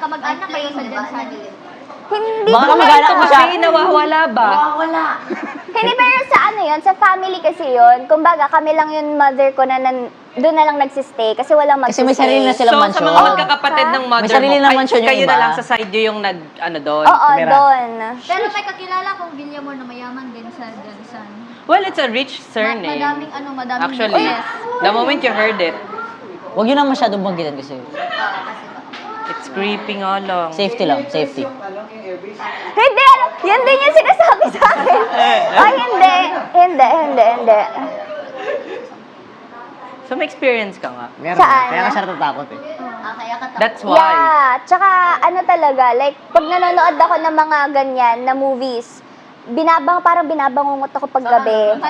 Magkamag-anak kayo sa dyan sa Hindi Baka ko mag-anak mo siya. Kasi nawawala ba? Hindi, pero sa ano yun, sa family kasi yun, kumbaga kami lang yung mother ko na doon na lang nagsistay kasi walang Kasi magsistay. may sarili na silang So, sa mansion. mga magkakapatid ng mother May sarili mo, ng mansion yung kayo na iba. lang sa side nyo yung ano doon. Oo, doon. Pero may kakilala kong Villamor na mayaman din sa Jansan. Well, it's a rich surname. Madaming madaming Actually, yes. the moment you heard it, Huwag yun na masyadong banggitin kasi. it's creepy nga lang. Safety lang, safety. Hindi, yun din yung sinasabi sa akin. Ay, hindi. So, may experience ka nga. Meron. Saan? Kaya nga siya natatakot eh. Kaya ka That's why. Yeah, tsaka ano talaga, like, pag nanonood ako ng mga ganyan na movies, parang binabangungot ako pag gabi.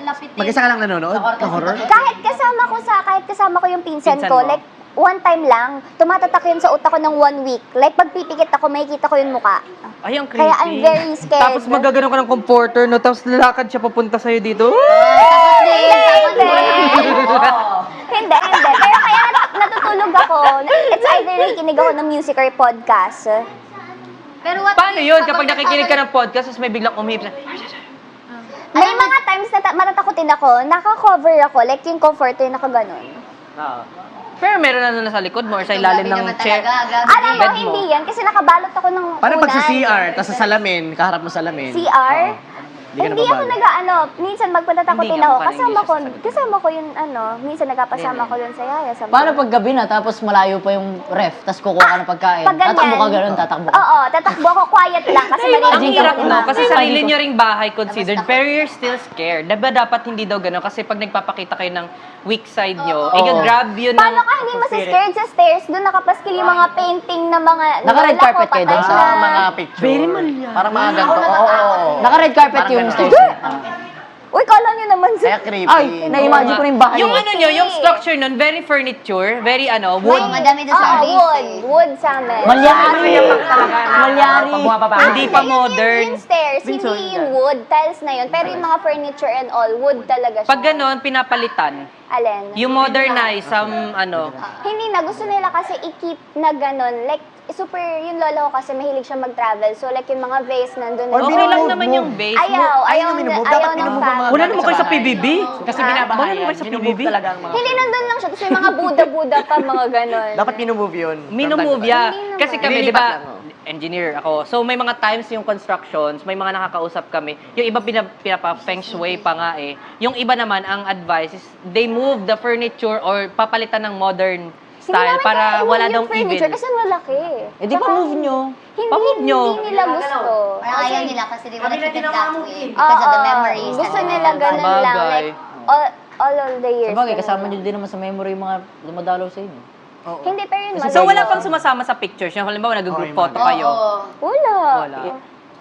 Lapitin. Mag-isa ka lang nanonood ng horror? Kahit kasama ko yung pinsan Pinsan ko, mo? like, one time lang, tumatatak yun sa utak ko ng 1 week. Like, pag pipikit ako, makikita ko yung muka. Ay, ang creepy. Kaya I'm very scared. Tapos magagano ka ng comforter, no? Tapos lalakad siya papunta sa'yo dito. Hindi. Pero kaya natutulog ako. It's either nakikinig ako ng music or podcast. Pero what Paano yun? Kapag nakikinig ka ng podcast, tapos may biglang umihip na, May mga times na matatakotin ako, naka-cover ako, like yung comforter nakaganon. pero meron na nasa likod mo or sa ilalim ng chair. Alam mo, Bed mo. hindi yan, kasi nakabalot ako ng Paano pag sa unan. CR, tapos sa salamin, kaharap mo salamin? CR? Oo. Hindi ka Hindi ako nababago. minsan magpatatakotin Hindi nga, ako, parang hindi siya kasama ko yung minsan nagkapasama ko dun sa yaya. Sa Paano pag gabi na, tapos malayo pa yung ref, tapos kukuha ka ng pagkain? Pag ganyan. Tatakbo ka ganun, tatakbo ka. Oo, tatakbo ako, quiet lang, kasi Ang malinis hirap ako, no, diba? kasi sarili nyo ring bahay considered, pero you're still scared. Diba dapat hindi daw gano'n? Kasi pag nagpapakita kayo ng weak side nyo, i-grab yun ng... Paano ka hindi masiscared sa stairs? Doon nakapaskil yung mga painting na mga... Naka-red nako, carpet kayo doon patay sa na. Mga picture. Very malya. Parang mga ganito. Oo. Naka-red carpet Parang yung ganun. stairs. Uy, kala nyo naman Kaya sa... creepy. Ay, na-imagine ko na yung bahay Yung mo. ano nyo, yung structure nun, very furniture, very wood. madami doon sa wood sa amin. Malyari! Malyari! Hindi pa modern. Yung stairs, hindi yung wood, tiles na yun. Pero yung mga furniture and all, wood talaga siya. Pag gano'n, pinapalitan. Alin? You modernize some, Hindi na, gusto nila kasi i-keep na ganun. Like, super, yung lolo ko kasi mahilig siya mag-travel. So, like, yung mga vase nandun. Or okay minumove lang naman mo. yung base. Ayaw minumove. Dapat ng minumove ang mga family. Wala naman kayo sa PBB. Kasi Ha? binabahayan. Wala naman sa PBB. talaga ang mga... Hindi, nandun lang siya. Tapos may mga Buddha-Buddha pa, mga ganun. Dapat minumove yun. Minumove, From time to yeah. Hindi naman. Kasi kami, di Nililipat ba, lang, oh. engineer ako. So, may mga times yung constructions, may mga nakakausap kami. Yung iba pinapa-feng shui pa nga eh. Yung iba naman, ang advice is, they move the furniture or papalitan ng modern Hindi style namin para kaya wala i-move daw yung furniture evil. kasi malaki. Eh di pa move nyo. Pa-move nyo. Hindi nila gusto. Parang ayaw nila kasi they wanna keep it that way. Oo, Because of the memories. gusto and nila ganun Sabagay. lang. Like, all of the years. Sabagay, ganun kasama lang. nyo din naman sa memory yung mga dumadalaw sa inyo. Hindi, pero yun So, wala malayo. pang sumasama sa pictures. Yung halimbawa, nag-group yung photo mga- kayo. Wala. Wala.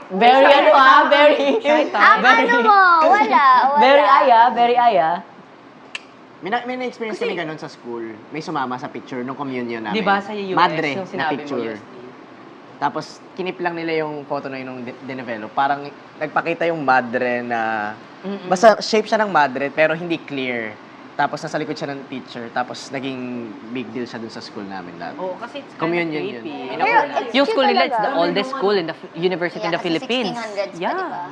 Very very... Ano mo? Wala. Very aya. May na-experience kami ganun sa school. May sumama sa picture nung communion namin. Di ba sa US, Madre yung na sinabi mo, picture. yes. Tapos, kinip lang nila yung photo na yun nung dinevelop. Parang nagpakita yung madre na... Basta shape siya ng madre, pero hindi clear. Tapos, nasa likod siya ng teacher. Tapos, naging big deal siya dun sa school namin lahat. Oh, kasi it's kind of Communion yun. creepy. Pero it's Yung cute school nila, it's the talaga. oldest school in the university in the kasi Philippines. 1600s pa, Yeah. diba?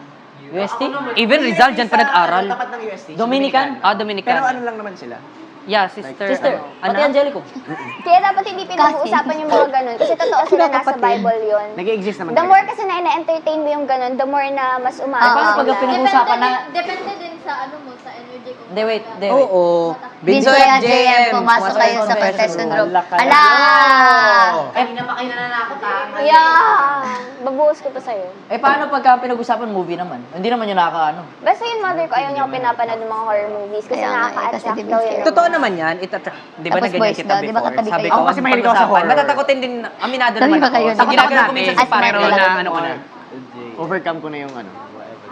UST? Even Rizal, dyan pa nag-aral. Tapat ng UST. Dominican? Ah, Dominican. Pero ano lang naman sila. Yeah, sister. Sister, ano? pati Angelico. Kaya dapat hindi pinag-uusapan yung mga ganun. Kasi totoo sila nasa Bible yun. Nag-i-exist naman The talaga more sila. kasi na-entertain mo yung ganun, the more na mas umaano paano pag sila. pinag-usapan na... Depende din sa ano mo, sa energy ko. Hindi, wait. Oo. Binso at JM, pumasok kayo sa contestant group. Ala! Yeah! Babuhos ko pa sa'yo. Eh, paano pagka pinag-usapan movie naman? Hindi naman yung nakakaano. Basta yung mother ko, ayaw niya ako pinapanood ng mga horror movies kasi Kaya nga, kasi nakaka-attract di daw ba yun. Totoo naman yan. Di ba Tapos na ganyan boys kita daw, di ba before? katabi Sabi kayo? ko, Ako kasi mahilig ako sa pag-usapan. horror. Matatakotin din, aminado Tabi naman ba ako. kayo? So, ginagawa ko minsan sa As partner friend na lang. ano ko na. Overcome ko na yung ano.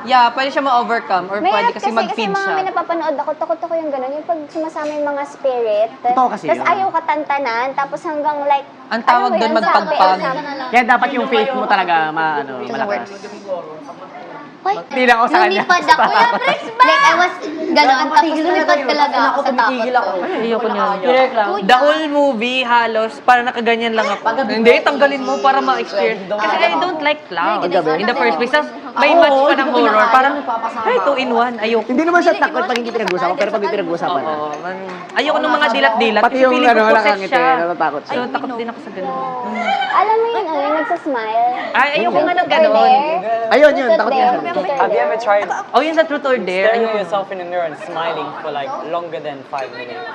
Yeah, pwede siya ma-overcome or pwede Mahirap kasi kasi mag-feed mga may siya. napapanood ako, takot ako yung gano'n. Yung pag sumasama yung mga spirit. Totoo kasi Tapos yun. ayaw katantanan, tapos hanggang like... Ang tawag alam mo doon, yun, magpagpag. sabi- Kaya dapat yung faith mo talaga malakas. Why? Hindi lang ako sa kanya. Lumipad ako. Like, I was ganon, tapos lumipad talaga ako sa takot ko. Ayoko niya. Direct lang. The whole movie, halos, para nakaganyan lang ako. Hindi, tanggalin mo para ma-experience. Kasi I don't like clowns in the first place. Tapos, may match pa ng horror. Parang, ay, 2-in-1. Ayoko. Hindi naman siya takot pag hindi pinag-uusapan, pero pag may pinag-uusapan na. Oo. Ayoko nung mga dilat-dilat. Pati Kasi yung feeling ko ano, possessed nakangiti, siya. natatakot siya. So, takot din ako sa ganun. Alam mo yun, yung nagsasmile? Ay, ayoko nga ng ganun. Ayun, yun, takot niya siya. Have you ever tried Oh, yun sa Truth or Dare. staring Ayoko. at yourself in the mirror and smiling for like longer than 5 minutes?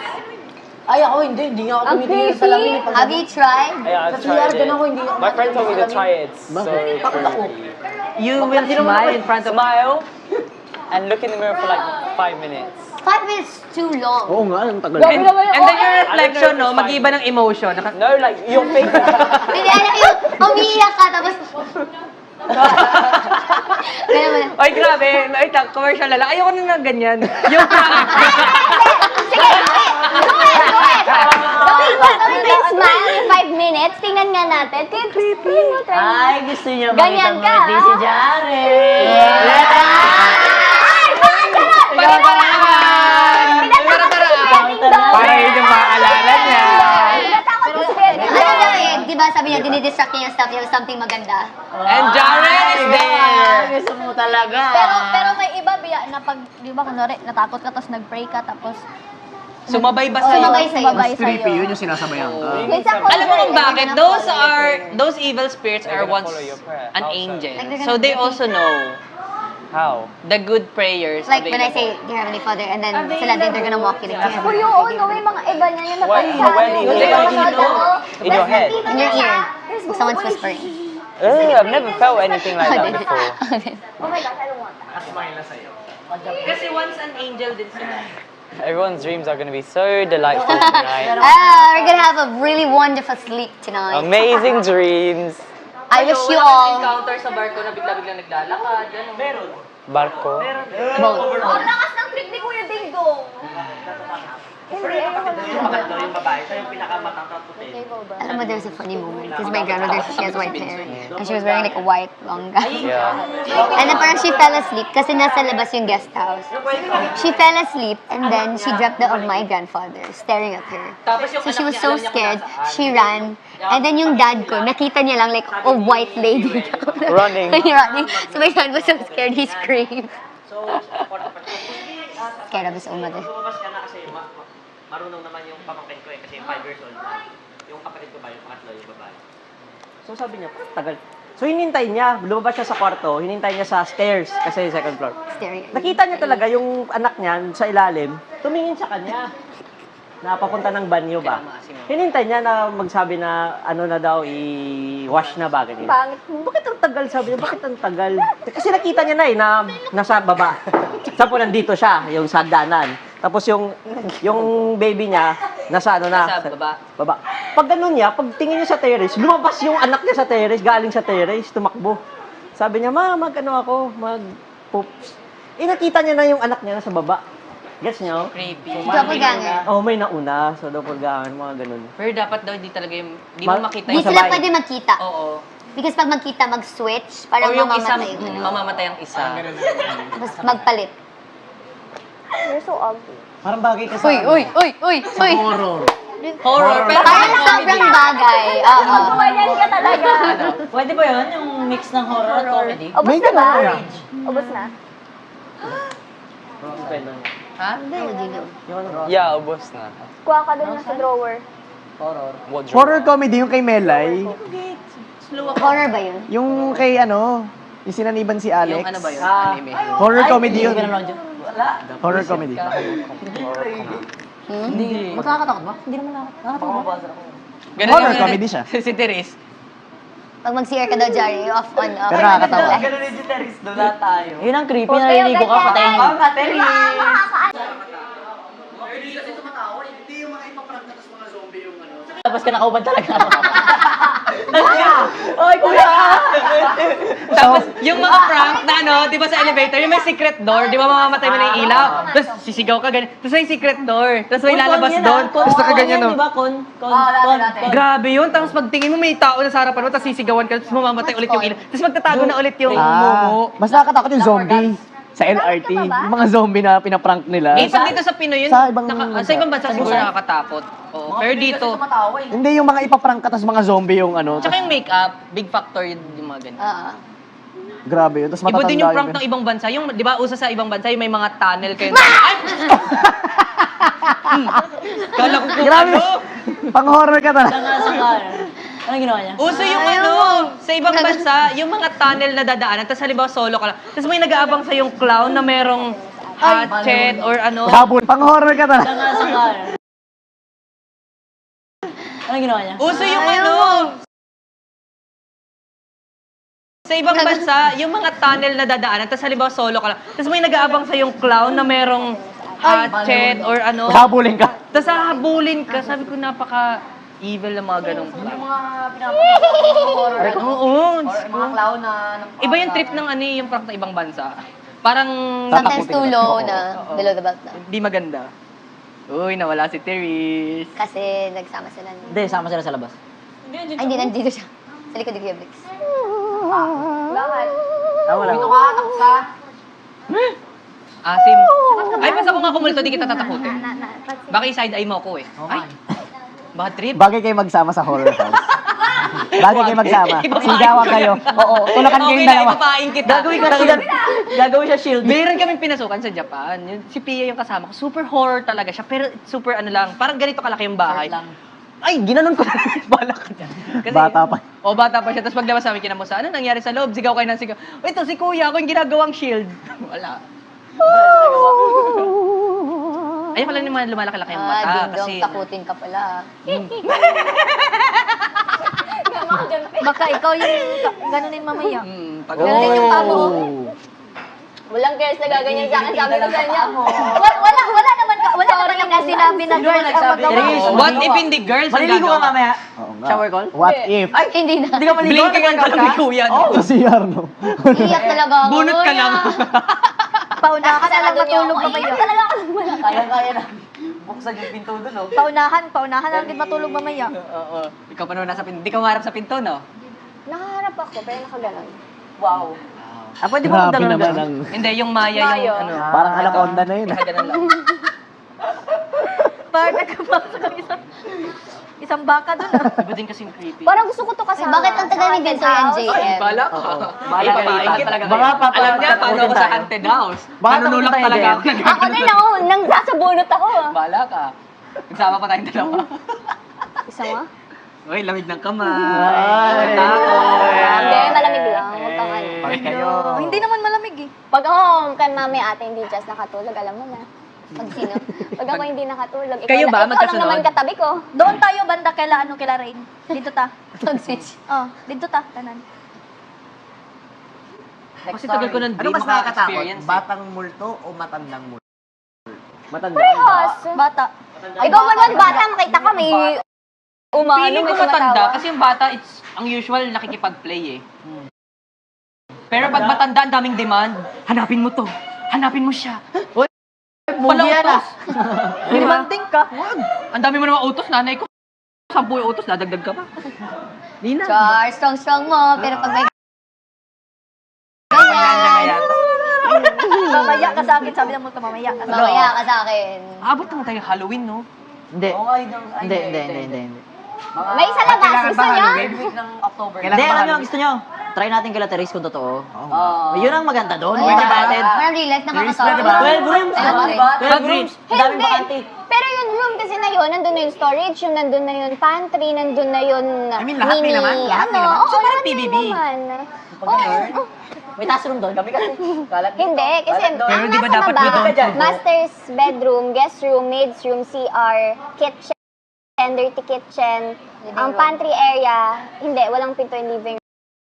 Ay, ako hindi nga ako Ang tumitingin sa creepy. lamin. Pag Have you tried? Yeah, I've Sa CR, tried ganun ako, it. hindi ako My friend told me to try it. It's so Takot ako. You will smile in front of smile and look in the mirror for like 5 minutes. 5 minutes too long. Oo nga, ang tagal. And then your reflection, no, mag-iba ng emotion. No, like your face. Hindi, alam mo yung umiiyak ka, tapos... Kaya mo, Ay, grabe. Ay, commercial na lang. Ayoko na ganyan. Yung prank. Gawin mo yung smile in 5 minutes. Tingnan nga natin. Creepy. Ay, gusto niya Ganyan makita ka, mo ha? si Jare. Para yun yung maaalala niya. Natakot ko si Benny. ano daw eh, di ba sabi niya, dinidistract niya yung stuff niya with something maganda. And Jaren is there. Gusto mo talaga. Pero may iba biya na pag, di ba, kunwari, natakot ka, tapos nag-pray ka, tapos Sumabay ba sa'yo? Sumabay sa'yo. sumabay Creepy sa'yo. yun yung sinasabayan ka. Minsan ko Alam mo kung rin. bakit? Those evil spirits are once follow your prayer. an Also. angel. Like they're So gonna they repeat also know How? the good prayers. Like when I available. say, Dear Heavenly Father, and then sila din, they're gonna walk you like, Dear Uy, Heavenly oo, no, may mga iba niya yung When do you know? In your head. In your ear. Someone's whispering. I've never felt anything like that before. Oh my gosh, I don't want that. Kasi once an angel din sila. Everyone's dreams are going to be so delightful tonight. We're gonna have a really wonderful sleep tonight. Amazing dreams. I wish you Wala all... encounter sa barko na bigla-bigla naglalakad. Ganun. Meron. Barko. Ang lakas ng trick ni Kuya Ding Dong. Hindi, Alam mo, there's a funny moment because my grandmother, she has white hair and she was wearing like a white long gown. Yeah. And then parang she fell asleep kasi nasa labas yung guest house. She fell asleep and then she dreamt of my grandfather staring at her. So she was so scared, she ran. And then yung dad ko, nakita niya lang like a white lady. Running. Running. So my dad was so scared, he screamed. Scared of his own mother. Lumabas ka na kasi marunong naman yung pamangkin ko eh, kasi 5 years old na. Yung kapatid ko ba, yung pangatlo, yung babae. So sabi niya, tagal. So hinintay niya, lumabas siya sa kwarto, hinintay niya sa stairs, kasi second floor. Staring at me. Nakita niya talaga yung anak niya sa ilalim, tumingin sa kanya. Napapunta ng banyo ba? Hinintay niya na magsabi na ano na daw, i-wash na ba, ganyan. Pangit mo. Bakit ang tagal? Sabi niya, bakit ang tagal? Kasi nakita niya na eh, na nasa baba. Sabi po, nandito siya, yung sa hagdanan. Tapos yung baby niya, nasa ano na? Nasa baba. Baba. Pag ganun niya, pag tingin niya sa terrace, lumabas yung anak niya sa terrace, galing sa terrace, tumakbo. Sabi niya, ma, mag-ano ako, mag-poops. Nakita niya na yung anak niya nasa baba. Gets niyo? Creepy. Doppelganger. Oh, may nauna. So, doppelganger, mga ganun. Pero dapat daw hindi talaga yung, di mo makita Di yung sila Sabay. pwede magkita. Oo. Because pag magkita, mag-switch, Or parang yung isang, mamamatay. mamamatay ang isa. Tapos magpalit. You're so ugly. Parang bagay ka sa Uy! horror. Horror. Pero Parang sobrang bagay. Oo. Gumanyan ka talaga. Pwede ba yun? Yung mix ng horror at comedy? Ubus May na ba? ganun. Ubus na. Ha? Yeah, ubos na. Kuha ka dun sa drawer. What dream? Horror comedy yung kay Melay. Horror ba yun? Yung kay ano, yung sinaniban si Alex. Yung ano ba yun? Anime. Horror comedy yun. Hindi ko nanonood yun. Wala. Horror comedy. Hindi. Magkakatakot ba? Hindi naman nakakatakot ba? Ganun Horror yung- comedy siya. Si Therese. Pag mag-CR ka daw, Jari, off on, off. Pero nakakatawa. Yun ang creepy, naliligo ka, patayin mo. Tapos ka nakaubad talaga. Ay, kuya! Tapos, yung mga prank na ano, di ba sa elevator, yung may secret door, di ba mamamatay mo na yung ilaw? Tapos sisigaw ka ganyan. Tapos may secret door. Tapos may lalabas doon. Tapos nakaganyan, no? Di ba? Con. Grabe yun. Tapos pagtingin mo, may tao na sa harapan mo, tapos sisigawan ka, tapos mamamatay ulit yung ilaw. Tapos magtatago na ulit yung mumu. Mas nakakatakot yung zombie sa LRT. ka ba? Yung mga zombie na pinaprank nila. Eh, pag dito sa Pinoy yun, Sa ibang sa ibang bansa siguro nakakatakot. Oo. Pero dito, Hindi yung mga ipaprank ka, tas mga zombie yung ano. tsaka yung makeup, big factor yun yung mga ganyan. Grabe yun. Tas Iba din yung prank ng ibang bansa. Yung, di ba, usa sa ibang bansa, yung may mga tunnel kayo. Ay! Kala ko kung Grabe. ano. Pang-horror ka talaga. Anong ginawa niya? Uso yung ano, sa ibang bansa, yung mga tunnel na dadaanan, tapos halimbawa solo ka lang. Tapos may nag-aabang sa yung clown na merong hatchet or ano. Habol. Pang-horror ka talaga. Anong ginawa niya? Uso yung ano, sa ibang bansa, yung mga tunnel na dadaanan, tapos halimbawa solo ka lang. Tapos may nag-aabang sa yung clown na merong hatchet or ano. Habulin ka. Tapos hahabulin ka. Sabi ko, napaka-evil na mga ganong prank. Oo. Mga clown na... Iba yung trip ng ano yung prank ng ibang bansa. Parang Sometimes too low na, below the belt na. hindi maganda. Uy, nawala si Therese. Kasi nagsama sila. Hindi, sama sila sa labas. Ay, hindi, nandito siya. Sa likod ni Kuya Brix. Bakit? Wala. Asim. Ay, basta kung ako multo, di kita tatakutin. Baka i-side eye mo ako eh. Ay, bad trip. Bagay kayo magsama sa horror house. Bagay kayo magsama. Ipapain Sigawan ko kayo. yan. Oo, tulakan Okay kayong na, dalawa. ipapain kita. Gagawin siya shield. Meron kaming pinasukan sa Japan. Si Pia yung kasama ko. Super horror talaga siya. Pero super ano lang. Parang ganito kalaki yung bahay. Ay, ginanon ko. Bala ka dyan. Kasi, Bata pa. O, bata pa siya. Tapos paglabas namin kinamusta, ano nangyari sa loob? Sigaw kayo ng sigaw. O, ito si kuya, ako yung ginagawang shield. Wala. Ayoko lang yung mga lumalaki-laki yung mata. Ding-dong, Kasi, takutin ka pala. Baka ikaw yung ganunin mamaya. pag Ganun yung pamo. Walang girls na gaganyan sa akin, sabi ko sa inyo. Wala naman yung sinabi na girls ang magawa. What if hindi girls ang Maliligo ka gagawa? mamaya. Oo nga. Shower call? What if? Hindi na. Hindi ka maligo? Blinking ang kalang ni kuya. Ito si Arno. Iyak talaga ako. Bunot ka lang. Paunahan na lang matulog mamaya. Talaga ako Kaya na. Buksan yung pinto doon, oh. Paunahan na lang din matulog mamaya. Oo. Ikaw pa naman nasa pinto. Hindi ka umarap sa pinto, no? Nakaharap ako, pero nakaganon. Wow. Pwede ba Grabe magdala naman ng ang... Hindi, yung Maya yung ano. Parang anaconda na yun. Ganun lang. Parang nagkapasok ang isang baka doon. Iba din kasing creepy. Parang gusto ko to kasama. Bakit ang tagal ni Vincent yan, JM? Bala ka. Bala ka. Ipapain talaga Baka kayo. papalapit Alam niya, tayo. paano ako sa haunted house. Baka Nanunulak tayo, talaga Jen. ako. Ako din ako, nang sasabunot ako. Bala ka. Nagsama pa tayong dalawa. Isa mo? Uy, lamig ng kamay. Takot. Hindi, malamig lang. Huwag kang ano. Bakit kayo? Hindi naman malamig eh. Pag ako kan mami ate hindi just nakatulog, alam mo na. Pag sino? Pag ako hindi nakatulog, Kayo ba? ikaw lang Magkasunod? naman katabi ko. Doon tayo banda kila Rain. Dito ta. Pag-switch. Oh, dito ta, tanan. Kasi tagal ko ng Ano dream mas nakakatakot? maka-experience. Batang multo o matandang multo? matanda. Bata. Ikaw man bata, makita ka may umano, Feeling may ko matanda tumatawa. kasi yung bata, it's ang usual nakikipag-play eh. Pero pag matanda, ang daming demand. Hanapin mo to. Hanapin mo siya. Movie yan, ah. Limanting ka. Ang dami mo naman utos, nanay ko. 10 yung utos, dadagdag ka pa. Di na. Char, strong mo. Pero pag may Mamaya ka sa akin, sabi ng multo, mamaya ka sa akin. mamaya ka sa akin. Abot naman tayo Halloween, no? Hindi. Hindi. May isa labas, gusto niyo? Hindi, alam nyo, gusto nyo. Try natin kila Therese kung totoo. Yun ang maganda doon. Ay, Wait natin. parang real life nakakatawa. 12 rooms. Ayun, 12 rooms. Ang daming bakante. Pero yung room kasi na yun, nandun na yung storage, yung nandun na yung pantry, nandun na yung I mean, lahat mini, din naman, lahat din naman. Oo, So, parang lahat din PBB. naman. Oo. May taas room doon. Kami kasi. Hindi, kasi Pero ang di ba nasa dapat baba, may doon? master's bedroom, guest room, maid's room, CR, kitchen, dirty kitchen, ang pantry area, hindi, walang pinto yung living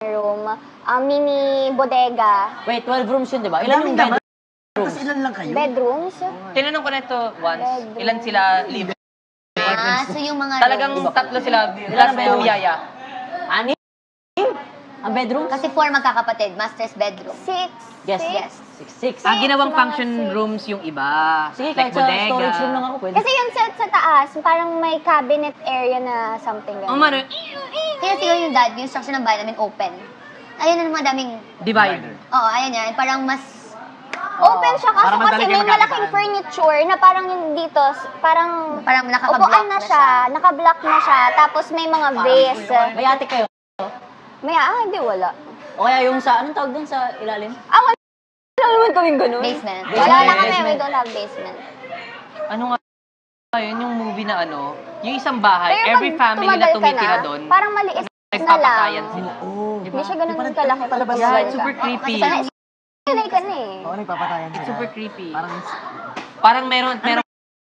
room, ang mini bodega, Wait, 12 rooms yun, di ba? Ilan yung bed? Tapos ilan lang kayo? bedrooms. Tinanong ko na ito once. Ilan sila live? So yung mga Talagang rooms. tatlo sila. Last two yaya. Ang bedroom? Kasi 4 magkakapatid, master's bedroom. 6. Yes. Yes. 6. Ginawang mga function six. rooms yung iba. Sige, Like kahit sa bodega. storage room lang ako, pwede. Kasi yung set sa taas, parang may cabinet area na something Oh, gano'n. mano, Kaya siguro yung dad, yung structure ng bahay namin open. Ayan ang mga daming, divider. oo, ayan yan. Parang mas, Open siya kaso Para kasi madali may kayo malaking magkakitaan. furniture na parang yung dito, parang parang nakaka-block upuan na siya, naka-block na siya, tapos may mga vase. May attic kayo. Hindi wala. O kaya yung sa, anong tawag dun sa ilalim? Wala naman kaming ganun. Basement. Wala lang kami, Basement. we don't have basement. Ano nga yun, yung movie na ano, yung isang bahay, Pero every pag family na tumagal ka tumitira na, doon, parang maliit na nagpapatayan lang. sila. Hindi siya ganun kalaki. palabas Yeah, sila. it's super creepy. Kasi Sanay ka na eh. Oo, nagpapatayan sila. It's super creepy. Parang, Parang meron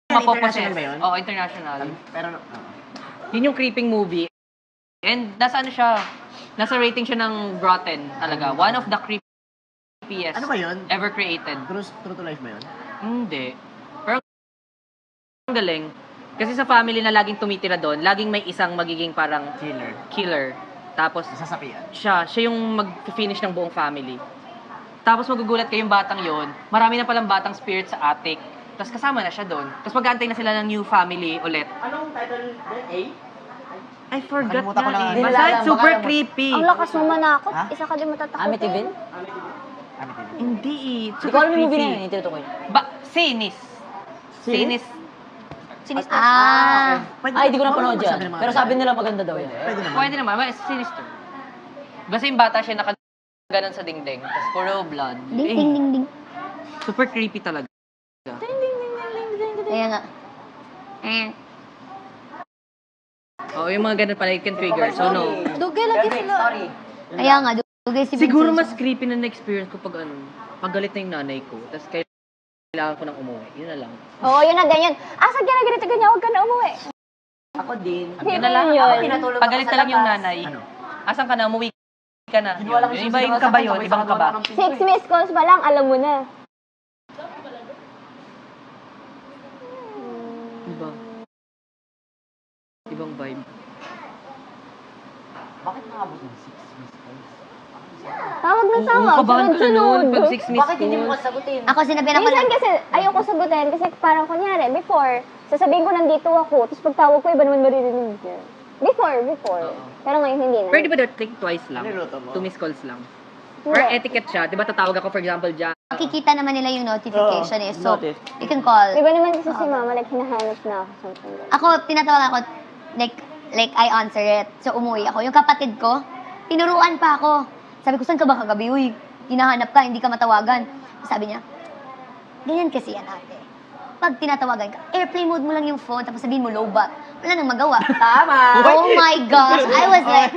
mapoposes. international ba yun? Oo, international. pero, Yun yung creeping movie. And nasa ano siya, nasa rating siya ng Rotten talaga. One of the creepiest ano ba yun? ever created. True to life ba yun? Hindi. Pero ang galing. Kasi sa family na laging tumitira doon, laging may isang magiging parang killer. Tapos Sasapian. siya yung mag-finish ng buong family. Tapos magugulat kayong batang yon, marami na palang batang spirit sa attic. Tapos kasama na siya doon. Tapos mag-aantay na sila ng new family ulit. Anong title? A? I forgot Nakalimutan ko na na. eh. Hindi Basta nila it's alam, super baka alam mo. creepy. Ang lakas mo manakot. Ha? Isa ka din matatakotin. Amityville? Hindi eh. Hindi ko Super alam yung movie na creepy. yun, yung tinutukoy. Sinis. Sinis. Ah, Ay, di ko na panood Sabi yan. ng mga Pero sabi nila maganda daw yan. Pwede naman. Pwede naman. Sinister. Basta yung bata siya nakaganon sa dingding. Tapos puro blood. ding, ding, ding, ding. Super creepy talaga. Kaya nga. Eh, Oo, yung mga ganun pala, it can trigger. So, no. Dugay lagi sila. kaya nga, dugay si Siguro Vincent. mas creepy na na-experience ko pag ano, pag galit na yung nanay ko. Tapos kailangan ko nang umuwi. Yun na lang. Oo, yun na din yun. Asa ka na ganito ganyan, huwag ka na umuwi. Ako din. Yun na lang. Yun. Pag galit na lang yung nanay. Ano? Asan ka na? Umuwi ka na. Yun. Yung iba yung kaba yun. Ibang kaba. 6 missed calls pa lang, alam mo na. Iba. Ibang vibe. Bakit nakabot ng 6 missed calls? Tawag ng tawag, Kabahan ka na nun. Pag 6 missed Bakit hindi mo calls. kasagutin? Ako sinabihan ako Minsan lang, kasi, ayoko sagutin kasi parang kunyari, before, sasabihin ko nandito ako, tapos pag tawag ko, iba naman maririnig niya. Before. Pero ngayon hindi na. Pero di ba that click twice lang? Niluto mo? 2 missed calls lang. Or Hindi. etiquette siya. Di ba tatawag ako for example dyan. makikita naman nila yung notification eh. So, notif. you can call. Iba naman kasi si mama, like hinahanap na ako something. Ako, tinatawag ako, like I answer it. So, umuwi ako. Yung kapatid ko, tinuruan pa ako. Sabi ko, saan ka ba kagabi? Uy, hinahanap ka, hindi ka matawagan. Sabi niya, ganyan kasi yan ate. Pag tinatawagan ka, airplane mode mo lang yung phone, tapos sabihin mo low bat. Wala nang magawa. Tama! Oh my gosh, I was like,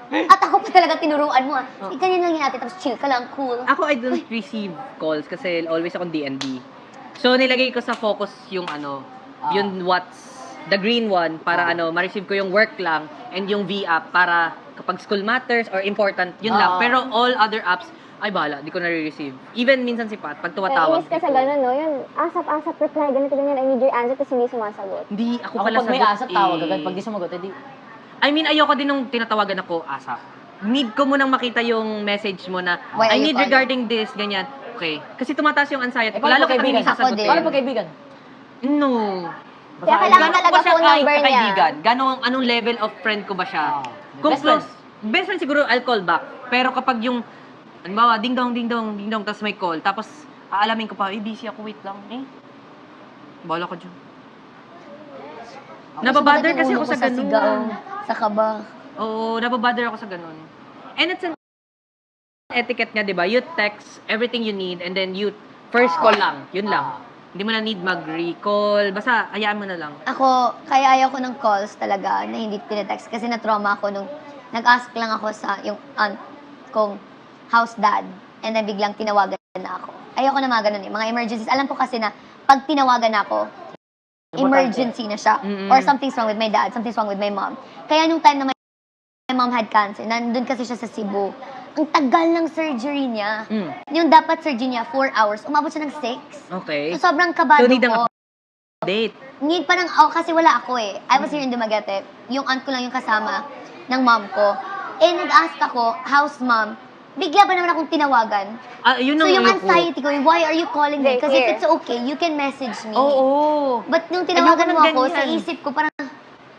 at ako pa talaga tinuruan mo ah. Ganyan lang yan ate, tapos chill ka lang, cool. Ako, I don't receive calls kasi always akong DND. So, nilagay ko sa focus yung ano, yung the green one, para ano, ma-receive ko yung work lang, and yung V app para kapag school matters or important, yun lang. Pero all other apps, ay bahala, di ko na-receive. Even minsan si Pat, pag tumatawag. Nainis ka sa ganun, no? Yun, asap, reply, ganito, ganyan, I need your answer, tapos hindi sumasagot. Hindi, ako Ako pala pag may sagot asap, tawag eh. agad. Pag di sumagot, edi... I mean, ayoko din nung tinatawagan ako asap. Need ko munang makita yung message mo na, Why are I you need calling? regarding this, ganyan. Okay. Kasi tumataas yung anxiety. paano Lalo pag kita kaibigan? hindi Ako sasagutin. din. Paano pag kaibigan? No. Kaya kailangan Gano'n ko talaga ba siya phone number niya. kaibigan? Anong level of friend ko ba siya? Kung Best close, best friend siguro I'll call back. Pero kapag yung, halimbawa, ding dong, tapos may call, tapos aalamin ko pa, busy ako, wait lang, bahala ka dyan. Nababother kasi ako sa ganun. sigaw, sa kaba. Oo, nababother ako sa ganun. And it's an etiquette nga, di ba? You text everything you need and then you first call lang. Yun lang. Hindi mo na need mag-recall. Basta, hayaan mo na lang. Ako, kaya ayaw ko ng calls talaga na hindi tinetext kasi na-trauma ako nung nag-ask lang ako sa yung aunt kong house dad and then biglang tinawagan na ako. Ayoko na mga ganun eh. Mga emergencies. Alam ko kasi na pag tinawagan na ako, emergency na siya. Mm-mm. Or something's wrong with my dad, something's wrong with my mom. Kaya nung time na my mom had cancer, nandun kasi siya sa Cebu. Ang tagal ng surgery niya. Yung dapat surgery niya, 4 hours. Umabot siya ng 6. Okay. So, sobrang kabado So, need ko. ang update. Need pa ng, kasi wala ako eh. I was here in Dumaguete. Yung aunt ko lang yung kasama ng mom ko. Eh, nag-ask ako, house mom, bigla ba naman akong tinawagan? Yun So ang yung ayoko. anxiety ko, why are you calling me? Very Kasi if clear. it's okay, you can message me. Oo. But nung Ayoko tinawagan ng mo ako, sa ganyan. isip ko parang,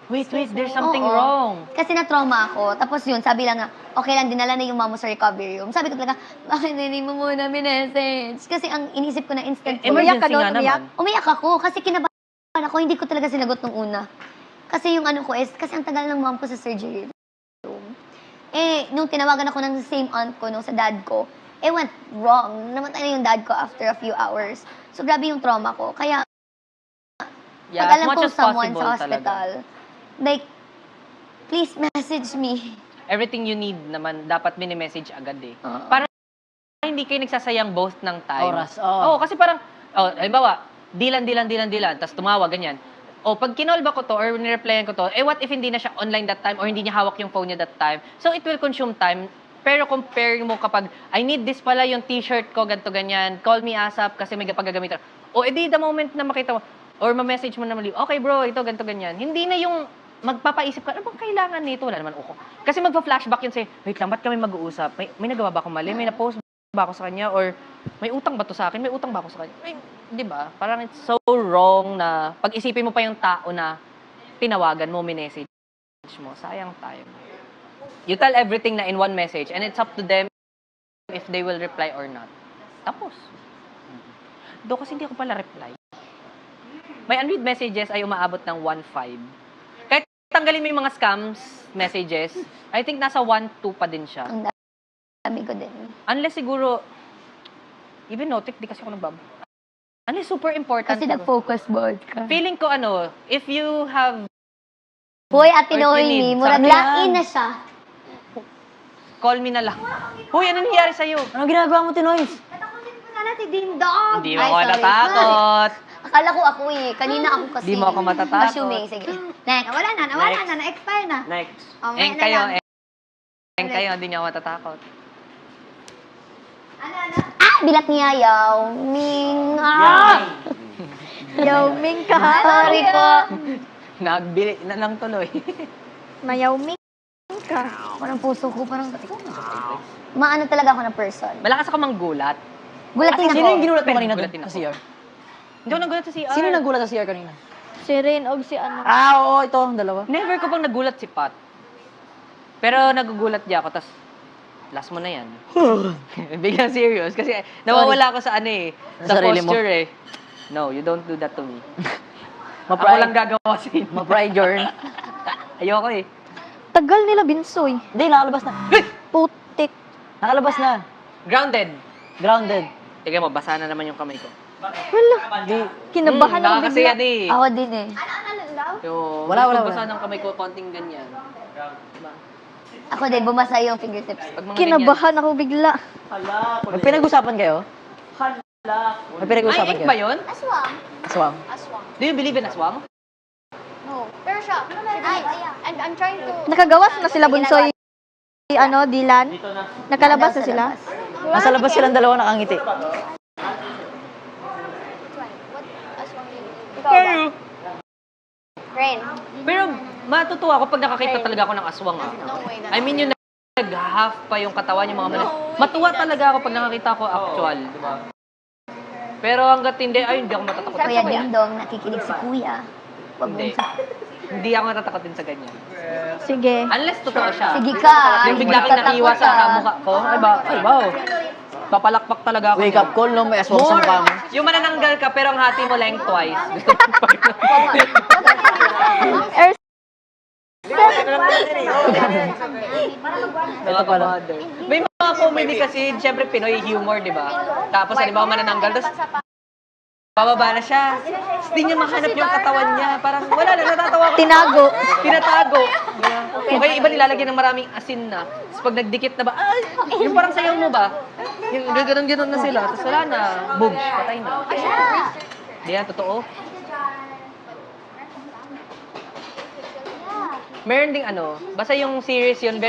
Wait, there's something oo. wrong. Kasi na-trauma ako. Tapos yun, sabi lang nga, okay lang, dinala na yung mama sa recovery room. Sabi ko talaga, bakit hindi mo muna minessage? Kasi ang inisip ko na instant Emergency nga naman. Umiyak ako kasi kinabahan ako, hindi ko talaga sinagot nung una. Kasi yung ano ko is, kasi ang tagal ng mom ko sa surgery room. Eh, nung tinawagan ako ng same aunt ko, nung sa dad ko, went wrong. Namatay na yung dad ko after a few hours. So, grabe yung trauma ko. Kaya, Yeah, pag as alam much ko as someone possible sa hospital, like, please message me. Everything you need naman, dapat mini-message agad eh. Oo. Para hindi kayo nagsasayang both ng time. Oras, oo. Oo, kasi parang, halimbawa, dilan, tapos tumawag, ganyan. O, pag kinol ba ko to or nireplyan ko to, what if hindi na siya online that time or hindi niya hawak yung phone niya that time? So, it will consume time. Pero compare mo kapag, I need this pala yung t-shirt ko, ganito, ganyan, call me ASAP kasi may paggagamit. O, edi the moment na makita mo, or ma-message mo na mali, okay bro, ito, ganito, ganyan. Hindi na yung magpapaisip ka, ano bang kailangan nito? Wala naman ako. Kasi magpa-flashback yun sa'yo, wait lang, ba't kami mag-uusap? May nagawa ba akong mali? May na-post ba ako sa kanya? Or may utang ba to sa akin? May utang ba ako sa kanya? Di ba? Parang it's so wrong na pag-isipin mo pa yung tao na tinawagan mo, minessage mo. Sayang time. You tell everything na in one message and it's up to them if they will reply or not. Tapos. Do kasi hindi ako pala reply. My unread messages ay umaabot ng 1.5. Kahit tanggalin mo yung mga scams messages, I think nasa 1.2 pa din siya. Ang dami ko din. Unless siguro, even notif, di kasi ako nagbab. Unless super important. Kasi siguro. nag-focus mode ka. Feeling ko if you have, Hoy, Ate Or Noemi, tinid, murag sabi lain na siya. call me na lang. Hoy, ano nangyari sa'yo? Anong ginagawa mo, Tinoys? Natakutin ko sana si Dindog. Hindi mo ako matatakot. Akala ko ako eh. Kanina ako kasi. Di mo ako matatakot. Assuming, sige. Next. Nawala na. Na-expire na. Next. Oh, Eng na kayo, lang. eng kayo, hindi niyo ako matatakot. Bilat niya, Yaw Ming. Yaw Ming ka. Sorry po. Nagbili na lang tuloy. Mayaw Ming ka. Parang puso ko, parang... Maano talaga ako na person. Malakas ako manggulat. Gulatin ako. Sino yung ginulat mo kanina Gulatin doon ako. sa CR? Hindi ako nagulat sa CR. Sino naggulat sa CR kanina? Si Rain og si ano. Oo, ito, dalawa. Never ko pang nagulat si Pat. Pero nagugulat di ako, tas last mo na yan. Biglang serious. Kasi nawawala ako sa ano eh. Sa sarili mo. posture eh. No, you don't do that to me. Ako Ma-pride. lang gagawa sa inyo. Ma-pride, Jorn. Ayoko eh. Tagal nila binsoy. Hindi, nakalabas na. Putik. Nakalabas na. Grounded. Grounded. Tingnan mo, basa na naman yung kamay ko. Wala. Kinabahan ako Kasi bigla. yan eh. Ako din eh. Yung, Wala. basa ng kamay ko, konting ganyan. Ako din, bumasa yung fingertips. Pag mga Kinabahan ako bigla. May pinag-usapan kayo? May ganyan. pinag-usapan Ay, kayo? ba yun? Aswang. Aswang. Do you believe in aswang? No. Pero siya. I'm trying to... Nakagawas na sila bunsoy. Ano, Dilan? Nakalabas na sila? Nasa labas silang dalawa nakangiti. Ikaw ba? Rain. Pero matutuwa ako pag nakakita talaga ako ng aswang. Ah. I mean, yung nag-half pa yung katawan, yung mga malas. Matuwa talaga ako pag nakakita ko actual. Diba? Pero hanggat hindi, ay hindi ako matatakot. Kuya Dingdong, nakikinig si Kuya. Wag mo Hindi. Hindi ako natatakotin sa ganyan. Sige. Unless totoo siya. Sige ka. Yung bigla kang nakiwa sa mukha ko. Ay wow. Papalakpak talaga ako. Wake up call, no? May aswang sa More. mukha mo. Yung manananggal ka pero ang hati mo lengthwise. Gusto mo pa. Ito pala. May mga comedy kasi, syempre Pinoy humor, di ba? Tapos halimbawa manananggal, tapos bababa na siya. Tapos di niya mahanap yung katawan niya. Parang wala na, natatawa ko. Tinago. Tinatago. Okay, iba nilalagyan ng maraming asin na. Tapos pag nagdikit na ba, ay, yung parang sayaw mo ba? Yung gano'n na sila. Tapos wala na. Boom, patay na. Di yan, totoo. Meron ding basta yung series yun, very